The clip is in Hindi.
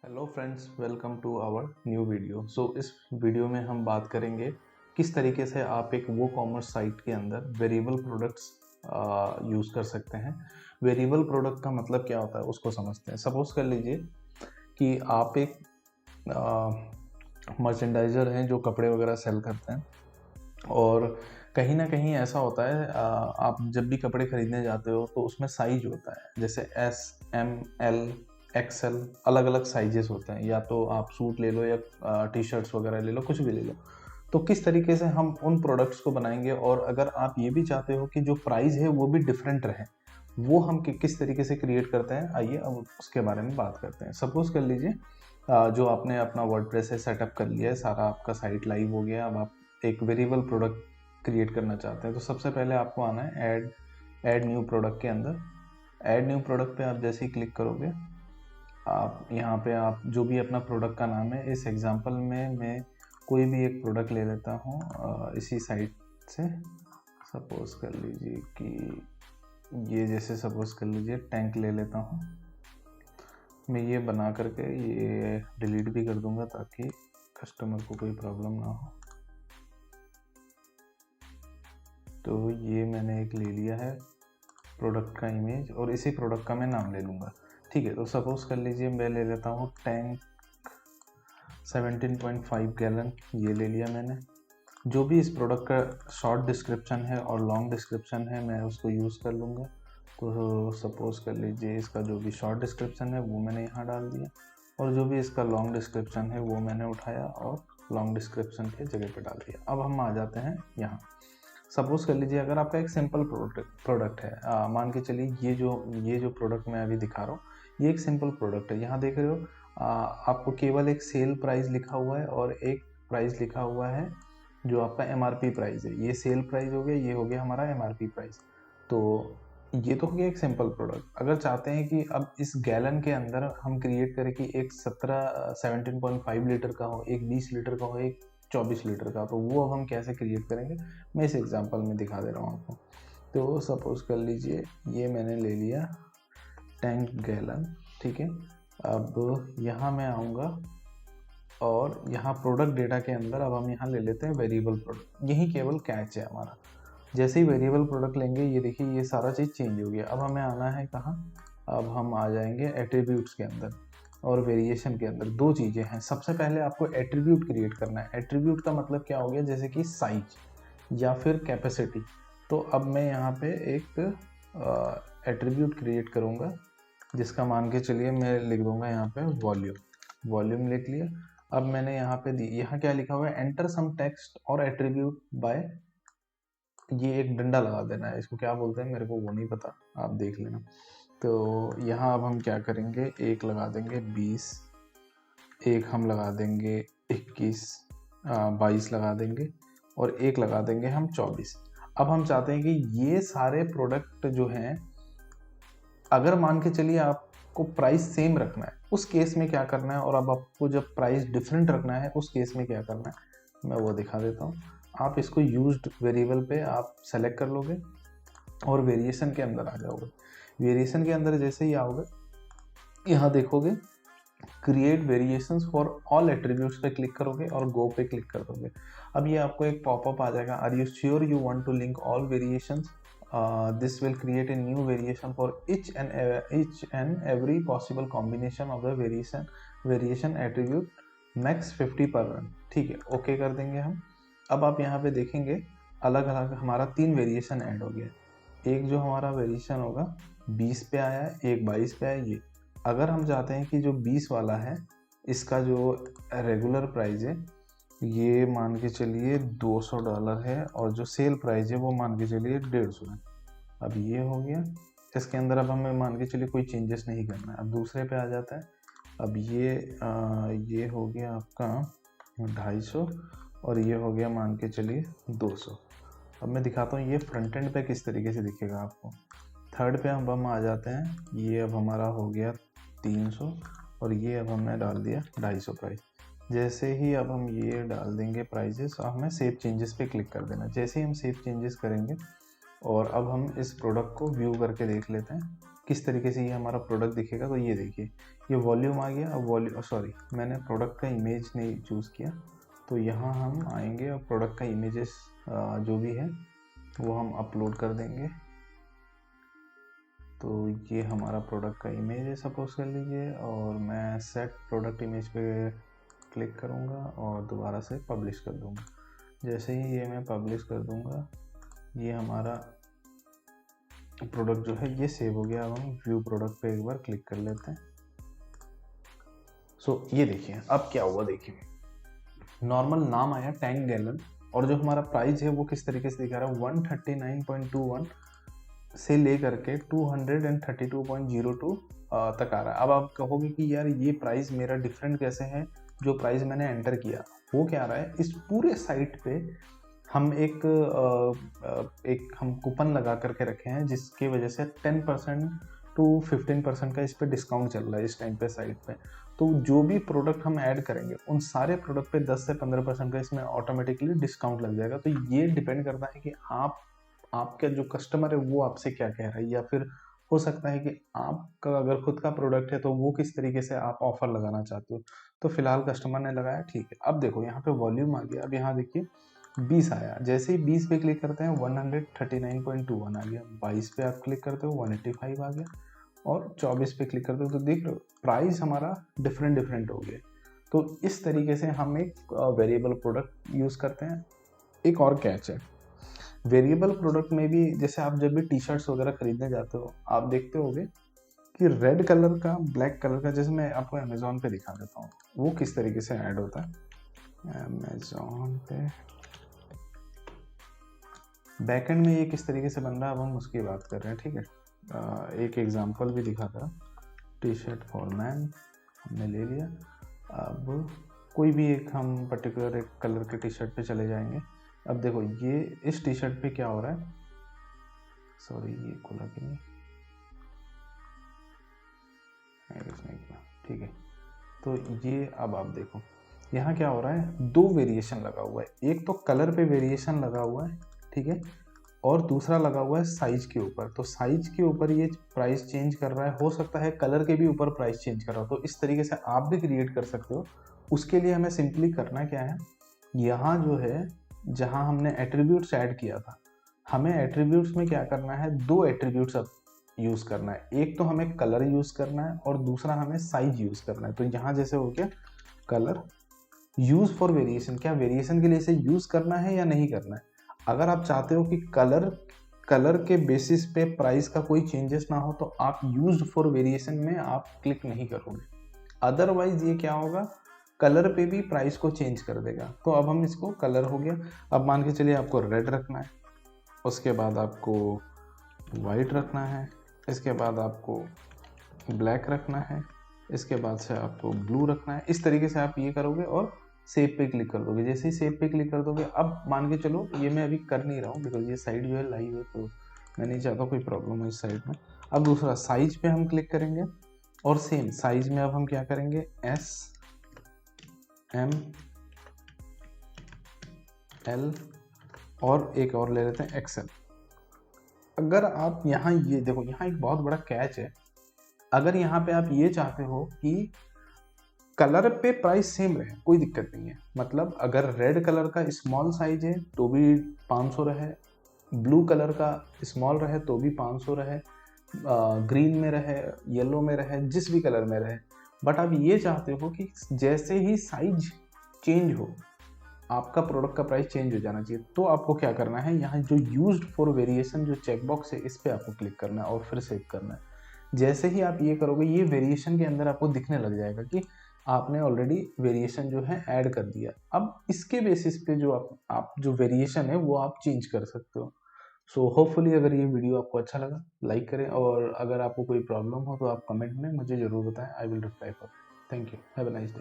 Hello friends, welcome to our new video. इस वीडियो में हम बात करेंगे किस तरीके से आप एक वो कॉमर्स साइट के अंदर वेरिएबल प्रोडक्ट्स यूज़ कर सकते हैं। वेरिएबल प्रोडक्ट का मतलब क्या होता है उसको समझते हैं। सपोज कर लीजिए कि आप एक मर्चेंडाइजर हैं जो कपड़े वगैरह सेल करते हैं, और कहीं ना कहीं ऐसा होता है, आप जब भी कपड़े खरीदने जाते हो तो उसमें साइज होता है, जैसे एस, एम, एल, एक्सएल, अलग अलग साइजेस होते हैं। या तो आप सूट ले लो या टी शर्ट्स वगैरह ले लो, कुछ भी ले लो। तो किस तरीके से हम उन प्रोडक्ट्स को बनाएंगे, और अगर आप ये भी चाहते हो कि जो प्राइस है वो भी डिफरेंट रहे, वो हम किस तरीके से क्रिएट करते हैं, आइए अब उसके बारे में बात करते हैं। सपोज कर लीजिए जो आपने अपना वर्डप्रेस है सेटअप कर लिया है, सारा आपका साइट लाइव हो गया। अब आप एक वेरिएबल प्रोडक्ट क्रिएट करना चाहते हैं, तो सबसे पहले आपको आना है ऐड न्यू प्रोडक्ट के अंदर। ऐड न्यू प्रोडक्ट पे आप जैसे ही क्लिक करोगे, आप यहाँ पे आप जो भी अपना प्रोडक्ट का नाम है, इस एग्जांपल में मैं कोई भी एक प्रोडक्ट ले लेता हूँ इसी साइट से। सपोज कर लीजिए कि ये, जैसे सपोज कर लीजिए टैंक ले लेता हूँ मैं। ये बना करके ये डिलीट भी कर दूंगा ताकि कस्टमर को कोई प्रॉब्लम ना हो। तो ये मैंने एक ले लिया है प्रोडक्ट का इमेज, और इसी प्रोडक्ट का मैं नाम ले लूँगा। ठीक है, तो सपोज कर लीजिए मैं ले लेता हूँ टैंक 17.5 गैलन। ये ले लिया मैंने। जो भी इस प्रोडक्ट का शॉर्ट डिस्क्रिप्शन है और लॉन्ग डिस्क्रिप्शन है, मैं उसको यूज़ कर लूँगा। तो सपोज कर लीजिए इसका जो भी शॉर्ट डिस्क्रिप्शन है वो मैंने यहाँ डाल दिया, और जो भी इसका लॉन्ग डिस्क्रिप्शन है वो मैंने उठाया और लॉन्ग डिस्क्रिप्शन की जगह पे डाल दिया। अब हम आ जाते हैं यहाँ। सपोज कर लीजिए अगर आपका एक सिंपल प्रोडक्ट है, मान के चलिए ये जो प्रोडक्ट मैं अभी दिखा रहा हूँ, ये एक सिंपल प्रोडक्ट है। यहाँ देख रहे हो आपको केवल एक सेल प्राइस लिखा हुआ है और एक प्राइस लिखा हुआ है जो आपका एमआरपी प्राइस है। ये सेल प्राइस हो गया, ये हो गया हमारा एमआरपी प्राइस। तो ये तो हो गया एक सिंपल प्रोडक्ट। अगर चाहते हैं कि अब इस गैलन के अंदर हम क्रिएट करें कि एक 17.5 लीटर का हो, एक 20 लीटर का हो, एक 24 लीटर का, तो वो अब हम कैसे क्रिएट करेंगे मैं इस एग्जांपल में दिखा दे रहा हूँ आपको। तो सपोज कर लीजिए ये मैंने ले लिया टैंक गैलन। ठीक है, अब यहाँ मैं आऊँगा और यहाँ प्रोडक्ट डेटा के अंदर अब हम यहाँ ले लेते हैं वेरिएबल प्रोडक्ट। यही केवल कैच है हमारा। जैसे ही वेरिएबल प्रोडक्ट लेंगे, ये देखिए ये सारा चीज़ चेंज हो गया। अब हमें आना है कहाँ, अब हम आ जाएंगे एट्रीब्यूट्स के अंदर और वेरिएशन के अंदर। दो चीज़ें हैं। सबसे पहले आपको एट्रीब्यूट क्रिएट करना है। एट्रीब्यूट का मतलब क्या हो गया, जैसे कि साइज या फिर कैपेसिटी। तो अब मैं यहाँ पे एक एट्रीब्यूट क्रिएट करूँगा जिसका मान के चलिए मैं लिख दूंगा यहाँ पे वॉल्यूम लिख लिया। अब मैंने यहाँ पे यहाँ क्या लिखा हुआ है, एंटर सम टेक्स्ट और एट्रीब्यूट बाय, ये एक डंडा लगा देना है। इसको क्या बोलते हैं मेरे को वो नहीं पता, आप देख लेना। तो यहाँ अब हम क्या करेंगे, एक लगा देंगे 20, एक हम लगा देंगे 21, 22 लगा देंगे, और एक लगा देंगे हम 24। अब हम चाहते हैं कि ये सारे प्रोडक्ट जो हैं, अगर मान के चलिए आपको प्राइस सेम रखना है, उस केस में क्या करना है, और अब आपको जब प्राइस डिफरेंट रखना है उस केस में क्या करना है मैं वो दिखा देता हूँ। आप इसको यूज्ड वेरिएबल पे आप सेलेक्ट कर लोगे और वेरिएशन के अंदर आ जाओगे। वेरिएशन के अंदर जैसे ही आओगे, यहाँ देखोगे create variations for all attributes पे क्लिक करोगे और गो पे क्लिक कर दोगे। अब ये आपको एक पॉपअप आ जाएगा, are you sure you want to link all variations, this will create a new variation for each and every possible combination of the variation attribute max 50 per run। ठीक है, ओके कर देंगे हम। अब आप यहाँ पे देखेंगे अलग अलग हमारा 3 वेरिएशन ऐड हो गया। एक जो हमारा वेरिएशन होगा 20 पे आया है, एक 22 पे आया। ये अगर हम चाहते हैं कि जो 20 वाला है इसका जो रेगुलर प्राइस है ये मान के चलिए $200 है, और जो सेल प्राइस है वो मान के चलिए 150 है। अब ये हो गया। इसके अंदर अब हमें मान के चलिए कोई चेंजेस नहीं करना है। अब दूसरे पे आ जाता है। अब ये हो गया आपका 250, और ये हो गया मान के चलिए 200। अब मैं दिखाता हूँ ये फ्रंट एंड पे किस तरीके से दिखेगा आपको। थर्ड पे अब हम आ जाते हैं। ये अब हमारा हो गया 300, और ये अब हमने डाल दिया 250 प्राइस। जैसे ही अब हम ये डाल देंगे प्राइजेस, हमें सेव चेंजेस पे क्लिक कर देना। जैसे ही हम सेव चेंजेस करेंगे, और अब हम इस प्रोडक्ट को व्यू करके देख लेते हैं किस तरीके से ये हमारा प्रोडक्ट दिखेगा। तो ये देखिए ये वॉल्यूम आ गया। अब सॉरी, मैंने प्रोडक्ट का इमेज नहीं चूज़ किया, तो यहाँ हम आएंगे और प्रोडक्ट का इमेजेस जो भी है वो हम अपलोड कर देंगे। तो ये हमारा प्रोडक्ट का इमेज है सपोज कर लीजिए, और मैं सेट प्रोडक्ट इमेज पे क्लिक करूँगा और दोबारा से पब्लिश कर दूँगा। जैसे ही ये मैं पब्लिश कर दूँगा, ये हमारा प्रोडक्ट जो है ये सेव हो गया। अब हम व्यू प्रोडक्ट पे एक बार क्लिक कर लेते हैं। सो ये देखिए अब क्या हुआ, देखिए नॉर्मल नाम आया टैंक गैलन, और जो हमारा प्राइस है वो किस तरीके से दिखा रहा है, 139.21 से लेकर के 232.02 तक आ रहा है। अब आप कहोगे कि यार ये प्राइस मेरा डिफरेंट कैसे है, जो प्राइस मैंने एंटर किया वो क्या रहा है। इस पूरे साइट पे हम एक हम कूपन लगा करके रखे हैं, जिसकी वजह से 10% to 15% का इस पे डिस्काउंट चल रहा है इस टाइम पे साइट पे। तो जो भी प्रोडक्ट हम ऐड करेंगे उन सारे प्रोडक्ट पे 10 से 15% का इसमें ऑटोमेटिकली डिस्काउंट लग जाएगा। तो ये डिपेंड करता है कि आपके जो कस्टमर है वो आपसे क्या कह रहा है, या फिर हो सकता है कि आपका अगर खुद का प्रोडक्ट है तो वो किस तरीके से आप ऑफर लगाना चाहते हो। तो फिलहाल कस्टमर ने लगाया, ठीक है। अब देखो यहाँ पे वॉल्यूम आ गया। अब यहाँ देखिए 20 आया, जैसे ही 20 पे क्लिक करते हैं 139.21 आ गया। 22 पे आप क्लिक करते हो 185 आ गया, और 24 पे क्लिक करते हो तो देख लो प्राइस हमारा डिफरेंट हो गया। तो इस तरीके से हम एक वेरिएबल प्रोडक्ट यूज़ करते हैं। एक और कैच है वेरिएबल प्रोडक्ट में भी, जैसे आप जब भी टी शर्ट्स वगैरह खरीदने जाते हो आप देखते होगे कि रेड कलर का, ब्लैक कलर का, जैसे मैं आपको अमेज़ॉन पे दिखा देता हूँ वो किस तरीके से ऐड होता है। अमेज़ॉन पे बैकएंड में ये किस तरीके से बन रहा है, अब हम उसकी बात कर रहे हैं, ठीक है। एक एग्जांपल भी दिखा था, टी शर्ट फॉर मैन हमने ले लिया। अब कोई भी एक हम पर्टिकुलर एक कलर के टी शर्ट पे चले जाएंगे। अब देखो ये इस टी शर्ट पे क्या हो रहा है, सॉरी ये खुला कि नहीं, ठीक है। तो ये अब आप देखो यहाँ क्या हो रहा है, दो वेरिएशन लगा हुआ है। एक तो कलर पे वेरिएशन लगा हुआ है, ठीक है, और दूसरा लगा हुआ है साइज के ऊपर। तो साइज के ऊपर ये प्राइस चेंज कर रहा है, हो सकता है कलर के भी ऊपर प्राइस चेंज कर रहा हो। तो इस तरीके से आप भी क्रिएट कर सकते हो। उसके लिए हमें सिंपली करना क्या है, यहाँ जो है जहाँ हमने एट्रीब्यूट्स ऐड किया था, हमें एट्रीब्यूट्स में क्या करना है, दो एट्रीब्यूट्स अब यूज़ करना है। एक तो हमें कलर यूज़ करना है और दूसरा हमें साइज यूज़ करना है। तो यहाँ जैसे हो गया कलर यूज़ फॉर वेरिएशन, क्या वेरिएशन के लिए इसे यूज़ करना है या नहीं करना है। अगर आप चाहते हो कि कलर के बेसिस पे प्राइस का कोई चेंजेस ना हो तो आप यूज्ड फॉर वेरिएशन में आप क्लिक नहीं करोगे, अदरवाइज ये क्या होगा, कलर पे भी प्राइस को चेंज कर देगा। तो अब हम इसको कलर हो गया, अब मान के चलिए आपको रेड रखना है, उसके बाद आपको वाइट रखना है, इसके बाद आपको ब्लैक रखना है, इसके बाद से आपको ब्लू रखना है। इस तरीके से आप ये करोगे और सेव पे क्लिक कर दोगे। जैसे ही सेव पे क्लिक कर दोगे, अब मान के चलो ये मैं अभी कर नहीं रहा हूँ बिकॉज ये साइड जो है लाइव है, तो मैं नहीं चाहता कोई प्रॉब्लम हो इस साइड में। अब दूसरा साइज पे हम क्लिक करेंगे और सेम साइज में अब हम क्या करेंगे, S M L और एक और ले लेते हैं XL। अगर आप यहाँ ये देखो, यहाँ एक बहुत बड़ा कैच है। अगर यहाँ पे आप ये चाहते हो कि कलर पे प्राइस सेम रहे, कोई दिक्कत नहीं है। मतलब अगर रेड कलर का स्मॉल साइज है तो भी 500 रहे, ब्लू कलर का स्मॉल रहे तो भी 500 रहे, ग्रीन में रहे, येलो में रहे, जिस भी कलर में रहे। बट आप ये चाहते हो कि जैसे ही साइज चेंज हो आपका प्रोडक्ट का प्राइस चेंज हो जाना चाहिए। तो आपको क्या करना है, यहाँ जो यूज्ड फॉर वेरिएशन जो चेकबॉक्स है इस पर आपको क्लिक करना है और फिर सेव करना है। जैसे ही आप ये करोगे ये वेरिएशन के अंदर आपको दिखने लग जाएगा कि आपने ऑलरेडी वेरिएशन जो है ऐड कर दिया। अब इसके बेसिस पे जो आप जो वेरिएशन है वो आप चेंज कर सकते हो। सो होपफुली अगर ये वीडियो आपको अच्छा लगा लाइक करें, और अगर आपको कोई प्रॉब्लम हो तो आप कमेंट में मुझे ज़रूर बताएं, I will reply for. Thank you, have a nice day.